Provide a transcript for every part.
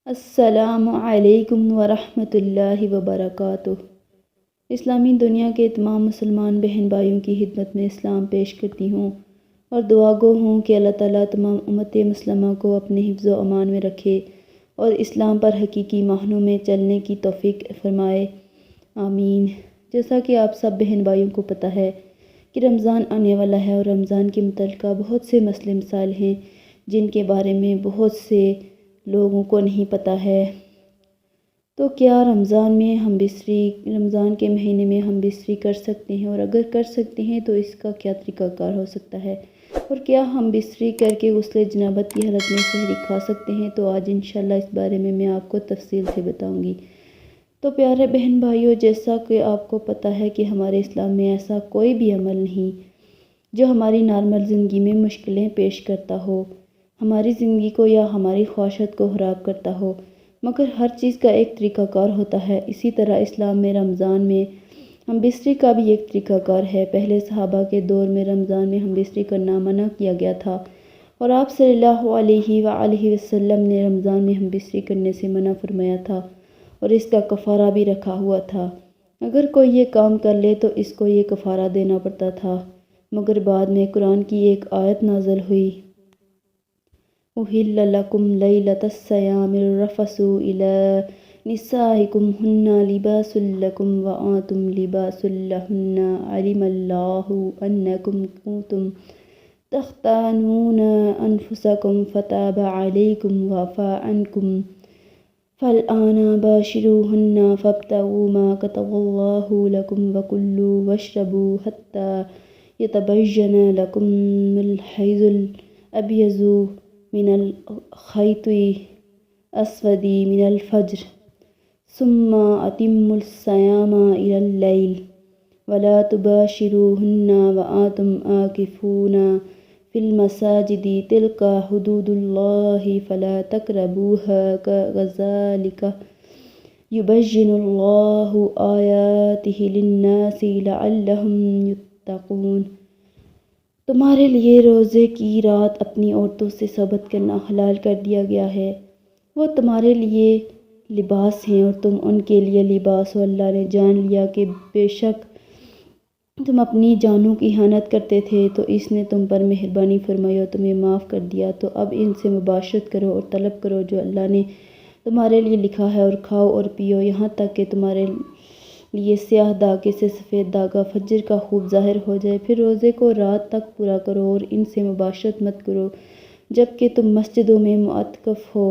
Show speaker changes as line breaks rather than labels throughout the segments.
السلام علیکم ورحمۃ اللہ وبرکاتہ۔ اسلامی دنیا کے تمام مسلمان بہن بھائیوں کی خدمت میں اسلام پیش کرتی ہوں اور دعا گو ہوں کہ اللہ تعالیٰ تمام امت مسلمہ کو اپنے حفظ و امان میں رکھے اور اسلام پر حقیقی معنوں میں چلنے کی توفیق فرمائے، آمین۔ جیسا کہ آپ سب بہن بھائیوں کو پتہ ہے کہ رمضان آنے والا ہے اور رمضان کے متعلقہ بہت سے مسئلے مسائل ہیں جن کے بارے میں بہت سے لوگوں کو نہیں پتہ ہے۔ تو کیا رمضان کے مہینے میں ہم بستری کر سکتے ہیں، اور اگر کر سکتے ہیں تو اس کا کیا طریقہ کار ہو سکتا ہے، اور کیا ہم بستری کر کے غسل جنابت کی حالت میں سحری کھا سکتے ہیں؟ تو آج انشاءاللہ اس بارے میں آپ کو تفصیل سے بتاؤں گی۔ تو پیارے بہن بھائیوں، جیسا کہ آپ کو پتہ ہے کہ ہمارے اسلام میں ایسا کوئی بھی عمل نہیں جو ہماری نارمل زندگی میں مشکلیں پیش کرتا ہو، ہماری زندگی کو یا ہماری خواہشات کو خراب کرتا ہو، مگر ہر چیز کا ایک طریقہ کار ہوتا ہے۔ اسی طرح اسلام میں رمضان میں ہم بستری کا بھی ایک طریقہ کار ہے۔ پہلے صحابہ کے دور میں رمضان میں ہم بستری کرنا منع کیا گیا تھا، اور آپ صلی اللہ علیہ وآلہ وسلم نے رمضان میں ہم بستری کرنے سے منع فرمایا تھا اور اس کا کفارہ بھی رکھا ہوا تھا۔ اگر کوئی یہ کام کر لے تو اس کو یہ کفارہ دینا پڑتا تھا، مگر بعد میں قرآن کی ایک آیت نازل ہوئی، أُحِلَّ لَكُمْ لَيْلَةَ الصِّيَامِ الرَّفَثُ إِلَىٰ نِسَائِكُمْ هُنَّ لِبَاسٌ لَكُمْ وَأَنْتُمْ لِبَاسٌ لَهُنَّ عَلِمَ اللَّهُ أَنَّكُمْ كُنتُمْ تَخْتَانُونَ أَنفُسَكُمْ فَتَابَ عَلَيْكُمْ وَعَفَا عَنْكُمْ فَالْآنَ بَاشِرُوهُنَّ فَابْتَغُوا مَا كَتَبَ اللَّهُ لَكُمْ وَكُلُوا وَاشْرَبُوا حَتَّىٰ يَتَبَيَّنَ لَكُمُ الْخَيْطُ الْأَبْيَضُ من الخيط الأسود من الفجر ثم أتموا الصيام إلى الليل ولا تباشروهن وأنتم عاكفون في المساجد تلك حدود الله فلا تقربوها كذلك يبين الله آياته للناس لعلهم يتقون۔ تمہارے لیے روزے کی رات اپنی عورتوں سے صحبت کرنا حلال کر دیا گیا ہے۔ وہ تمہارے لیے لباس ہیں اور تم ان کے لیے لباس ہو۔ اللہ نے جان لیا کہ بے شک تم اپنی جانوں کی احانت کرتے تھے، تو اس نے تم پر مہربانی فرمائی اور تمہیں معاف کر دیا۔ تو اب ان سے مباشرت کرو اور طلب کرو جو اللہ نے تمہارے لیے لکھا ہے، اور کھاؤ اور پیو یہاں تک کہ تمہارے لیے سیاہ دھاگے سے سفید دھاگا فجر کا خوب ظاہر ہو جائے۔ پھر روزے کو رات تک پورا کرو اور ان سے مباشرت مت کرو جبکہ تم مسجدوں میں معتکف ہو۔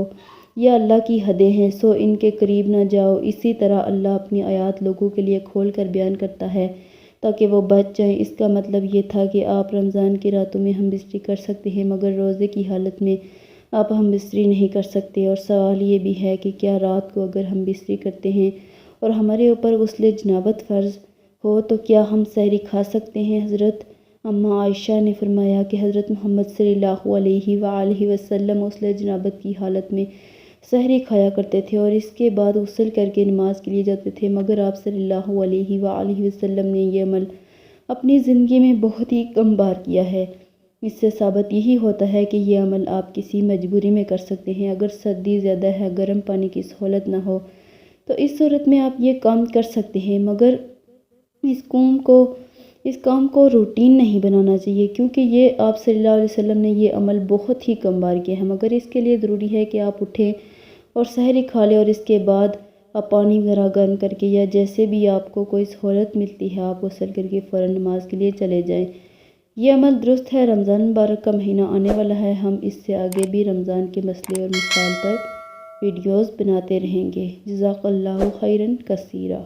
یہ اللہ کی حدیں ہیں، سو ان کے قریب نہ جاؤ۔ اسی طرح اللہ اپنی آیات لوگوں کے لیے کھول کر بیان کرتا ہے تاکہ وہ بچ جائیں۔ اس کا مطلب یہ تھا کہ آپ رمضان کی راتوں میں ہم بستری کر سکتے ہیں، مگر روزے کی حالت میں آپ ہم بستری نہیں کر سکتے۔ اور سوال یہ بھی ہے کہ کیا رات کو اگر ہم بستری کرتے ہیں اور ہمارے اوپر غسل جنابت فرض ہو تو کیا ہم سحری کھا سکتے ہیں؟ حضرت اماں عائشہ نے فرمایا کہ حضرت محمد صلی اللہ علیہ وآلہ وسلم غسل جنابت کی حالت میں سحری کھایا کرتے تھے اور اس کے بعد غسل کر کے نماز کے لیے جاتے تھے، مگر آپ صلی اللہ علیہ وآلہ وسلم نے یہ عمل اپنی زندگی میں بہت ہی کم بار کیا ہے۔ اس سے ثابت یہی ہوتا ہے کہ یہ عمل آپ کسی مجبوری میں کر سکتے ہیں۔ اگر سردی زیادہ ہے، گرم پانی کی سہولت نہ ہو تو اس صورت میں آپ یہ کام کر سکتے ہیں، مگر اس کام کو روٹین نہیں بنانا چاہیے، کیونکہ یہ آپ صلی اللہ علیہ وسلم نے یہ عمل بہت ہی کم بار کیا ہے۔ مگر اس کے لیے ضروری ہے کہ آپ اٹھیں اور سحری کھا لیں، اور اس کے بعد آپ پانی وغیرہ گرم کر کے یا جیسے بھی آپ کو کوئی سہولت ملتی ہے آپ غسل کر کے فوراً نماز کے لیے چلے جائیں۔ یہ عمل درست ہے۔ رمضان مبارک کا مہینہ آنے والا ہے، ہم اس سے آگے بھی رمضان کے مسئلے اور مسائل پر ویڈیوز بناتے رہیں گے۔ جزاک اللہ خیراً کثیرا۔